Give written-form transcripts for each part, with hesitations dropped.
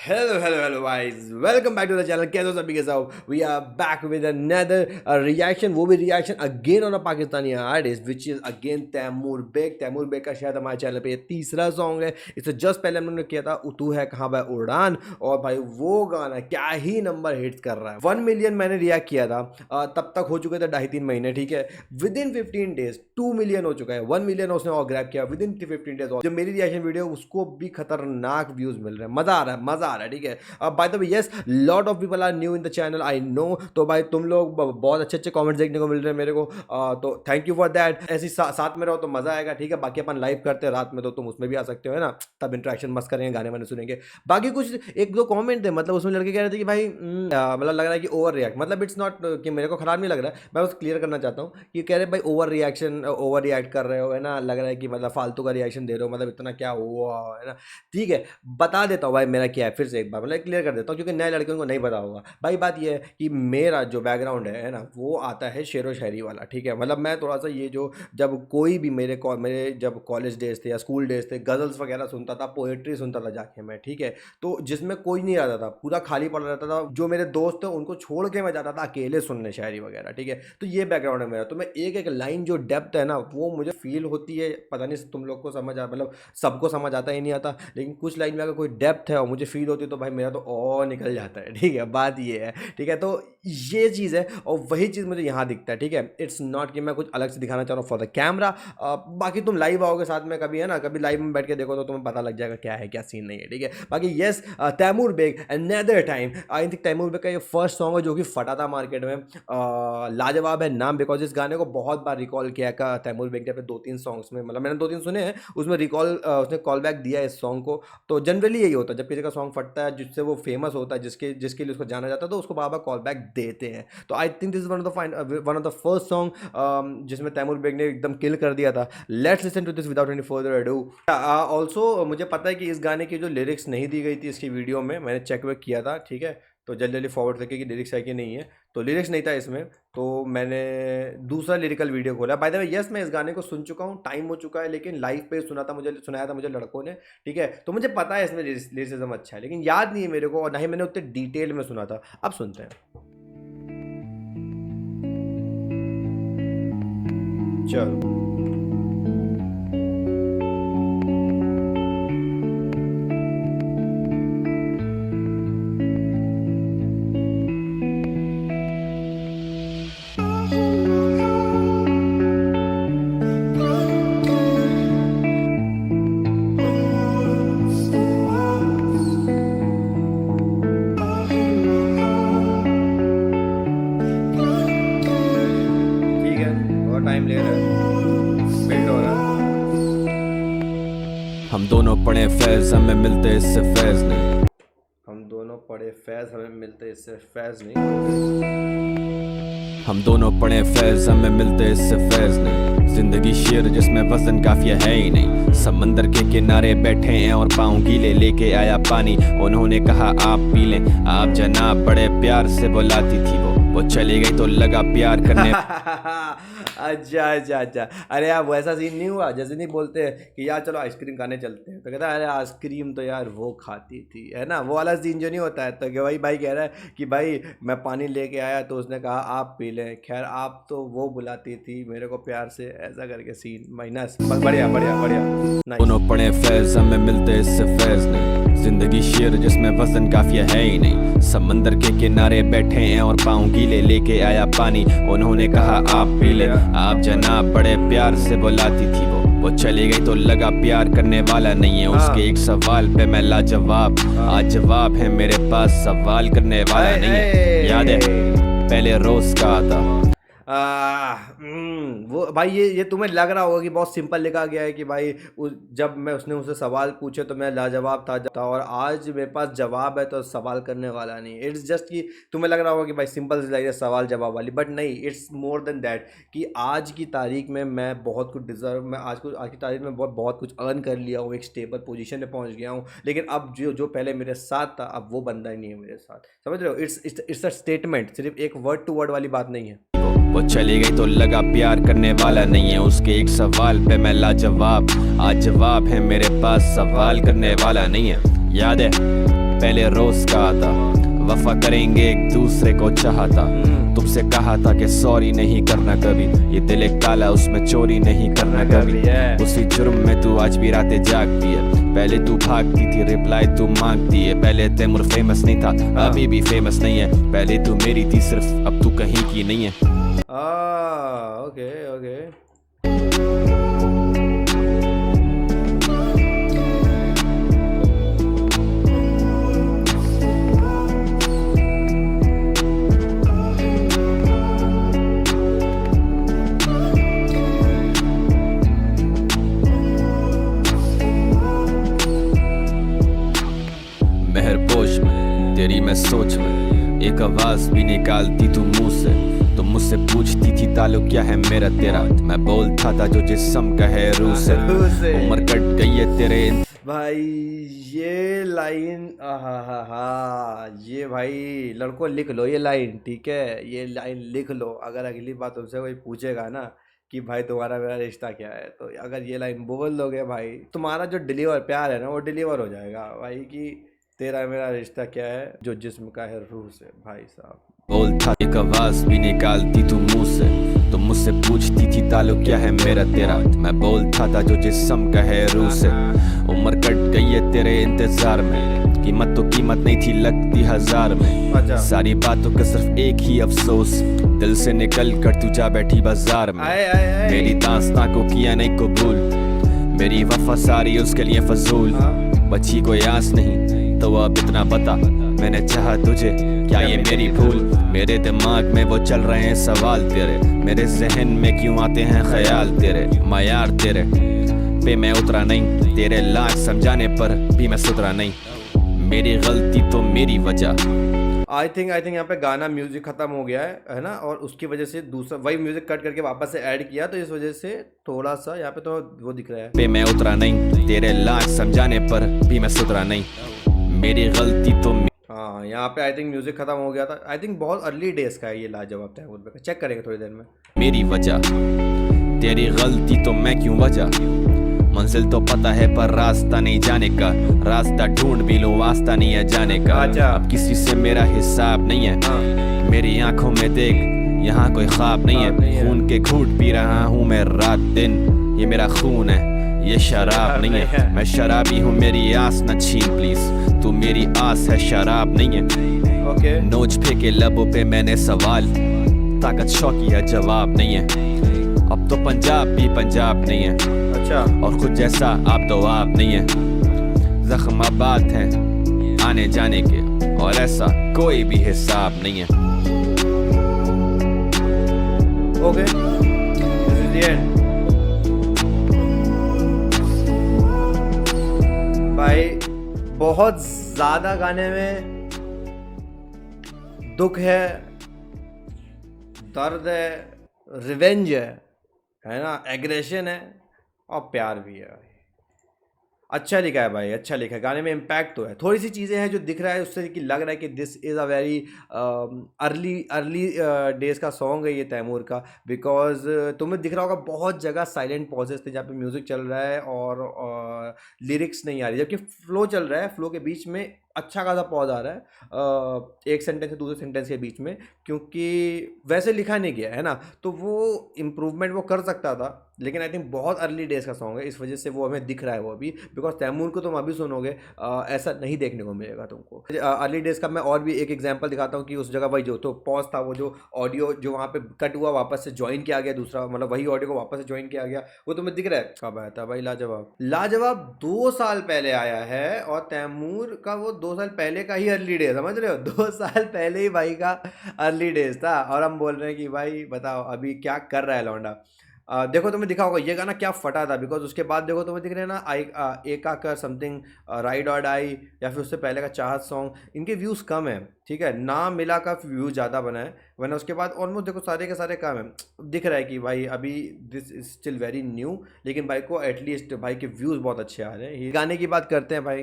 Hello guys, welcome back to the channel. कैसे हो सभी के सब? We are back with another reaction. वो भी reaction again on a Pakistani artist, which is again Taimoor Baig. Taimoor Baig का शायद हमारे चैनल पे ये तीसरा सॉन्ग है. इससे जस्ट पहले हमने किया था तू है कहाँ भाई उड़ान, और भाई वो गाना क्या ही नंबर हिट्स कर रहा है. 1 मिलियन मैंने रिएक्ट किया था, तब तक हो चुके थे 2.5-3 महीने. ठीक है, विद इन 15 डेज 2 मिलियन हो चुका है. 1 मिलियन उसने और ग्रैब किया विद इन 15 डेज. जो मेरी रिएक्शन वीडियो उसको भी खतरनाक व्यूज मिल रहे हैं. मजा आ रहा है. ठीक है, by the way yes, lot of people are new in the channel, I know. तो भाई तुम लोग बहुत अच्छे अच्छे कमेंट्स देखने को मिल रहे हैं मेरे को, तो थैंक यू फॉर दैट. ऐसे साथ में रहो तो मजा आएगा. ठीक है, बाकी अपन लाइव करते हैं रात में, तो तुम उसमें भी आ सकते हो, है ना. तब इंटरेक्शन मस्त करेंगे, गाने वाने सुनेंगे. बाकी कुछ एक दो कमेंट थे, मतलब उसमें लड़के कह रहे थे कि भाई मतलब लग रहा है कि ओवर रिएक्ट. मतलब इट्स नॉट कि मेरे को खराब नहीं लग रहा है, मैं बस क्लियर करना चाहता हूँ कि कह रहे भाई ओवर रिएक्ट कर रहे हो, है ना. लग रहा है कि मतलब फालतू का रिएक्शन दे रहे हो, मतलब इतना क्या हुआ, है ना. ठीक है, बता देता हूँ भाई मेरा क्या है फिर से एक बार, मतलब क्लियर कर देता हूँ क्योंकि नए लड़कियों को नहीं पता होगा. भाई बात ये है कि मेरा जो बैकग्राउंड है ना, वो आता है शेर व शायरी वाला. ठीक है, मतलब मैं थोड़ा सा ये जो जब कोई भी मेरे जब कॉलेज डेज थे या स्कूल डेज थे, गज़ल्स वगैरह सुनता था, पोएट्री सुनता था जाके मैं. ठीक है, तो जिसमें कोई नहीं आता था, पूरा खाली पड़ा रहता था. जो मेरे दोस्त थे उनको छोड़ के मैं जाता था अकेले सुनने शायरी वगैरह. ठीक है, तो ये बैकग्राउंड है मेरा. तो मैं एक एक लाइन जो डेप्थ है ना, वो मुझे फील होती है. पता नहीं तुम लोग को समझ आ, मतलब सबको समझ आता ही नहीं आता, लेकिन कुछ लाइन में अगर कोई डेप्थ है और मुझे फील होती है तो भाई मेरा तो और निकल जाता है. ठीक है, बात ये है. ठीक है, तो ये चीज़ है और वही चीज़ मुझे यहाँ दिखता है. ठीक है, इट्स नॉट कि मैं कुछ अलग से दिखाना चाह रहा हूँ फॉर द कैमरा. बाकी तुम लाइव आओगे साथ में कभी, है ना, कभी लाइव में बैठ के देखो तो तुम्हें पता लग जाएगा क्या है क्या सीन नहीं है. ठीक है, बाकी yes, Taimoor Baig another time. I think Taimoor Baig का ये फर्स्ट सॉन्ग है जो कि फटा था मार्केट में. लाजवाब है नाम, बिकॉज इस गाने को बहुत बार रिकॉल किया का तैमूर बेग ने अपने 2-3 सॉन्ग्स में. मतलब मैंने 2-3 सुने हैं, उसमें रिकॉल उसने कॉल बैक दिया है इस सॉन्ग को. तो जनरली यही होता है जब किसी का सॉन्ग फटता है, जिससे वो फेमस होता है, जिसके जिसके लिए उसको जाना जाता है, तो उसको बार बार कॉल बैक देते हैं. तो I think this is one of the first song जिसमें तैमूर बेग ने एकदम किल कर दिया था. Let's listen to this without any further ado. Also मुझे पता है कि इस गाने की जो लिरिक्स नहीं दी गई थी इसकी वीडियो में, मैंने चेक वेक किया था. ठीक है, तो जल्दी जल्दी फॉरवर्ड करके कि लिरिक्स है कि नहीं है, तो लिरिक्स नहीं था इसमें, तो मैंने दूसरा लिरिकल वीडियो खोला. बाय द वे यस, मैं इस गाने को सुन चुका हूँ, टाइम हो चुका है, लेकिन लाइव पे सुनाया था मुझे लड़कों ने. ठीक है, तो मुझे पता है इसमें लिरिसिज्म अच्छा है, लेकिन याद नहीं है मेरे को, और ना ही मैंने उतने डिटेल में सुना था. अब सुनते हैं. चलो. टाइम ले रहा है, बिल्ड हो रहा है. हम दोनों पढ़े फैज, हमें मिलते इससे फैज नहीं. हम दोनों पढ़े फैज, हमें मिलते इससे फैज नहीं. हम दोनों पढ़े फैज, हमें मिलते इससे फैज नहीं. जिंदगी शेर जिसमें वजन काफिया है ही नहीं. समंदर के किनारे बैठे हैं और पाँव गीले, लेके आया पानी, उन्होंने कहा आप पी लें. आप जनाब बड़े प्यार से बुलाती थी, वो चली गई तो लगा प्यार करने. अच्छा. अरे यार वैसा सीन नहीं हुआ, जैसे नहीं बोलते कि यार चलो आइसक्रीम खाने चलते हैं, तो कहता है अरे आइसक्रीम तो यार वो खाती थी, है ना, वो वाला सीन जो नहीं होता है. तो भाई कह रहा है कि भाई मैं पानी लेके आया तो उसने कहा आप पी लें. खैर आप तो वो बुलाती थी मेरे को प्यार से, ऐसा करके सीन माइनस. बढ़िया. दोनों पढ़े फैज, हमें मिलते इससे फैज नहीं. जिंदगी शेर जिसमें वजन काफिया है ही नहीं. समंदर के किनारे बैठे हैं और पाँव गीले, लेके आया पानी, उन्होंने कहा आप पी ले. आप जनाब बड़े प्यार से बुलाती थी, वो चली गई तो लगा प्यार करने वाला नहीं है. उसके एक सवाल पे मैं लाजवाब, आज जवाब है मेरे पास, सवाल करने वाला नहीं है. याद है पहले रोज का आता. वो भाई ये तुम्हें लग रहा होगा कि बहुत सिंपल लिखा गया है कि भाई जब उसने उससे सवाल पूछे तो मैं लाजवाब था, और आज मेरे पास जवाब है तो सवाल करने वाला नहीं. इट्स जस्ट कि तुम्हें लग रहा होगा कि भाई सिंपल सी लाइफ है सवाल जवाब वाली, बट नहीं, इट्स मोर देन दैट. कि आज की तारीख में मैं बहुत कुछ डिजर्व, मैं आज की तारीख में बहुत कुछ अर्न कर लिया हूँ, एक स्टेबल पोजीशन में पहुँच गया हूँ, लेकिन अब जो पहले मेरे साथ था अब वो बंदा ही नहीं है मेरे साथ. समझ रहे हो, इट्स अ स्टेटमेंट, सिर्फ एक वर्ड टू वर्ड वाली बात नहीं है. वो चली गई तो लगा प्यार करने वाला नहीं है. उसके एक सवाल पे मैं लाजवाब, आज जवाब है मेरे पास, सवाल करने वाला नहीं है. याद है पहले रोज का आता, वफा करेंगे एक दूसरे को चाहता। तुमसे कहा था कि सॉरी नहीं करना कभी, ये दिल एक ताला उसमें चोरी नहीं करना कभी। उसी जुर्म में तू आज भी रातें जागती है, पहले तू भागती थी रिप्लाई तू मांगती है। पहले तैमूर फेमस नहीं था अभी भी फेमस नहीं है, पहले तू मेरी थी सिर्फ अब तू कहीं की नहीं है। Okay okay. मेहरपोश में तेरी मैं सोच में, एक आवाज भी निकालती तू मुंह से। तुम मुझसे पूछती थी ताल्लुक क्या है मेरा तेरा, मैं बोलता था जो जिस्म का है रूह से। उम्र कट गई है तेरे भाई ये लाइन, हा, ये भाई लड़कों लिख लो ये लाइन, ठीक है, ये लाइन लिख लो। अगर अगली बार तुमसे कोई पूछेगा ना कि भाई तुम्हारा मेरा रिश्ता क्या है, तो अगर ये लाइन बोल दोगे भाई, तुम्हारा जो डिलीवर प्यार है ना वो डिलीवर हो जाएगा भाई, कि तेरा मेरा रिश्ता क्या है जो जिस्म का है रूह से। भाई साहब बोलता, एक आवाज भी निकालती तू मुंह से। तुम मुझसे पूछती थी ताल्लुक क्या है मेरा तेरा, मैं बोलता था जो जिस्म का है रूह से। उम्र कट गई है तेरे इंतजार में, कीमत तो कीमत नहीं थी लगती हजार में। सारी बातों का सिर्फ एक ही अफसोस, दिल से निकल कर तू जा बैठी बाजार में। मेरी दास्तां को किया नहीं कबूल, मेरी वफा सारी उसके लिए फजूल। बची कोई आस नहीं तो अब इतना बता, मैंने चाहा तुझे क्या ये मेरी भूल। मेरे दिमाग में वो चल रहे हैं सवाल तेरे, मेरे जहन में क्यों आते हैं ख्याल तेरे। मायार तेरे पे मैं उतरा नहीं, तेरे लाख समझाने पर भी मैं सुधरा नहीं। मेरी गलती तो मेरी वजह। आई थिंक यहाँ पे गाना म्यूजिक खत्म हो गया है ना, और उसकी वजह से दूसरा वही म्यूजिक कट करके वापस से ऐड किया, तो इस वजह से थोड़ा सा यहाँ पे तो वो दिख रहा है। पे मैं उतरा नहीं, तेरे लाख समझाने पर भी मैं सुधरा नहीं। मेरी गलती तो हाँ, यहाँ पे आई थिंक म्यूजिक खत्म हो गया था। आई थिंक बहुत अर्ली डेज का है ये लाजवाब तैमूर का, चेक करेंगे थोड़ी देर में। मेरी वजह तेरी गलती तो मैं क्यों वजह, मंजिल तो पता है पर रास्ता नहीं जाने का। रास्ता ढूंढ भी लो वास्ता नहीं है जाने का। अब किसी से मेरा हिसाब नहीं है, मेरी आंखों में देख यहाँ कोई ख्वाब नहीं है। खून के घूंट पी रहा हूँ मैं रात दिन, ये मेरा खून है ये शराब नहीं है। मैं शराबी हूँ मेरी आस न छीन प्लीज, तू मेरी आस है शराब नहीं है। नोच फेंके लबों पे मैंने सवाल, ताकत शौकी है जवाब नहीं है। अब तो पंजाब भी पंजाब नहीं है, अच्छा, और खुद जैसा आप तो आप नहीं है। जख्म आबाद है आने जाने के, और ऐसा कोई भी हिसाब नहीं है। Okay, this is the end. भाई बहुत ज्यादा गाने में दुख है, दर्द है, रिवेंज है ना, एग्रेशन है और प्यार भी है। अच्छा लिखा है भाई, अच्छा लिखा है। गाने में इम्पैक्ट तो है, थोड़ी सी चीज़ें हैं जो दिख रहा है उससे कि लग रहा है कि this is a very early days का सॉन्ग है ये तैमूर का, बिकॉज तुम्हें दिख रहा होगा बहुत जगह साइलेंट पॉजेस थे जहाँ पे म्यूज़िक चल रहा है और लिरिक्स नहीं आ रही, जबकि फ्लो चल रहा है, फ्लो के बीच में अच्छा खासा पॉज आ रहा है एक सेंटेंस से दूसरे सेंटेंस के बीच में, क्योंकि वैसे लिखा नहीं गया है ना, तो वो इम्प्रूवमेंट वो कर सकता था। लेकिन आई थिंक बहुत अर्ली डेज का सॉन्ग है, इस वजह से वो हमें दिख रहा है वो अभी, बिकॉज तैमूर को तुम अभी सुनोगे ऐसा नहीं देखने को मिलेगा तुमको। अर्ली डेज का मैं और भी एक एग्जांपल दिखाता हूँ कि उस जगह वही जो तो पॉज था, वो जो ऑडियो जो वहाँ पे कट हुआ वापस से ज्वाइन किया गया, दूसरा मतलब वही ऑडियो को वापस से ज्वाइन किया गया, वो तुम्हें दिख रहा है। कब आया था भाई लाजवाब? लाजवाब 2 साल पहले आया है, और तैमूर का वो 2 साल पहले का ही अर्ली डेज, समझ रहे हो, 2 साल पहले ही भाई का अर्ली डेज था, और हम बोल रहे हैं कि भाई बताओ अभी क्या कर रहा है लौंडा। देखो तुम्हें दिखा होगा ये गाना क्या फटा था, बिकॉज उसके बाद देखो तुम्हें दिख रहे हैं ना एक आकर समथिंग, राइड और डाई, या फिर उससे पहले का चाहत सॉन्ग, इनके व्यूज़ कम है, ठीक है ना, मिला का व्यूज़ ज़्यादा बना है, वरना उसके बाद ऑलमोस्ट देखो सारे के सारे कम है। दिख रहा है कि भाई अभी this is still very new, लेकिन भाई को एटलीस्ट भाई के व्यूज़ बहुत अच्छे आ रहे हैं। गाने की बात करते हैं भाई,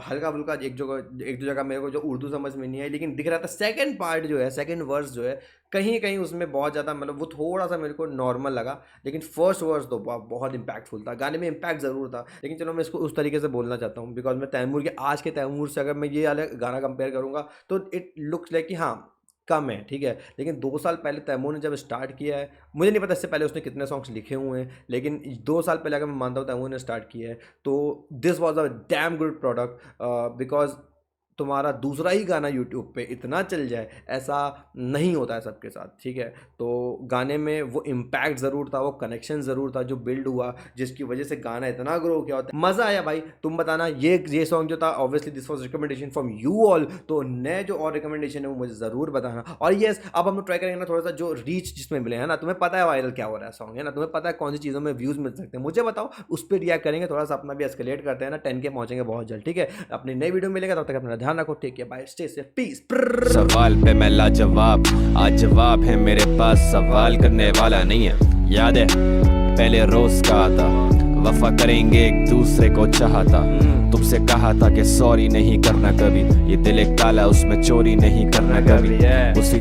हल्का फुल्का एक दो जगह मेरे को जो उर्दू समझ में नहीं आई, लेकिन दिख रहा था सेकेंड पार्ट जो है, सेकेंड वर्स जो है कहीं कहीं उसमें बहुत ज़्यादा मतलब वो थोड़ा सा मेरे को नॉर्मल लगा, लेकिन फर्स्ट वर्स तो बहुत इंपैक्टफुल था, गाने में इम्पैक्ट ज़रूर था। लेकिन चलो मैं इसको उस तरीके से बोलना चाहता हूँ, बिकॉज मैं तैमूर के आज के तैमूर से अगर मैं ये वाला गाना कंपेयर करूँगा तो इट लुक्स लाइक कि हाँ कम है, ठीक है। लेकिन 2 साल पहले तैमूर ने जब स्टार्ट किया है, मुझे नहीं पता इससे पहले उसने कितने सॉन्ग्स लिखे हुए हैं, लेकिन 2 साल पहले अगर मैं मानता हूँ तैमूर ने स्टार्ट किया है तो this was a damn good product, because तुम्हारा दूसरा ही गाना यूट्यूब पे इतना चल जाए ऐसा नहीं होता है सबके साथ, ठीक है। तो गाने में वो इम्पैक्ट ज़रूर था, वो कनेक्शन ज़रूर था जो बिल्ड हुआ, जिसकी वजह से गाना इतना ग्रो किया होता है। मज़ा आया भाई। तुम बताना ये सॉन्ग जो था, obviously this was recommendation from you all, तो नए जो और रिकमेंडेशन है वो मुझे ज़रूर बताना। और येस, अब हम लोग ट्राई करेंगे ना थोड़ा सा जो रीच जिसमें मिले है ना, तुम्हें पता है वायरल क्या हो रहा है सॉन्ग, है ना, तुम्हें पता है कौन सी चीज़ों में व्यूज़ मिल सकते हैं, मुझे बताओ, उस पर रिएक्ट करेंगे, थोड़ा सा अपना भी एस्केलेट करते हैं ना, 10K पहुंचेंगे बहुत जल्द, ठीक है। अपनी नई वीडियो मिलेगा, तब तक अपना ध्यान रखो, ठीक है, बाय, स्टे सेफ, पीस। सवाल पे मैं लाजवाब, आज जवाब है मेरे पास, सवाल करने वाला नहीं है। याद है पहले रोज कहा था वफा करेंगे एक दूसरे को चाहता, तुमसे कहा था कि सॉरी नहीं करना कभी, ये दिल एक ताला उसमें चोरी नहीं करना कभी, उसी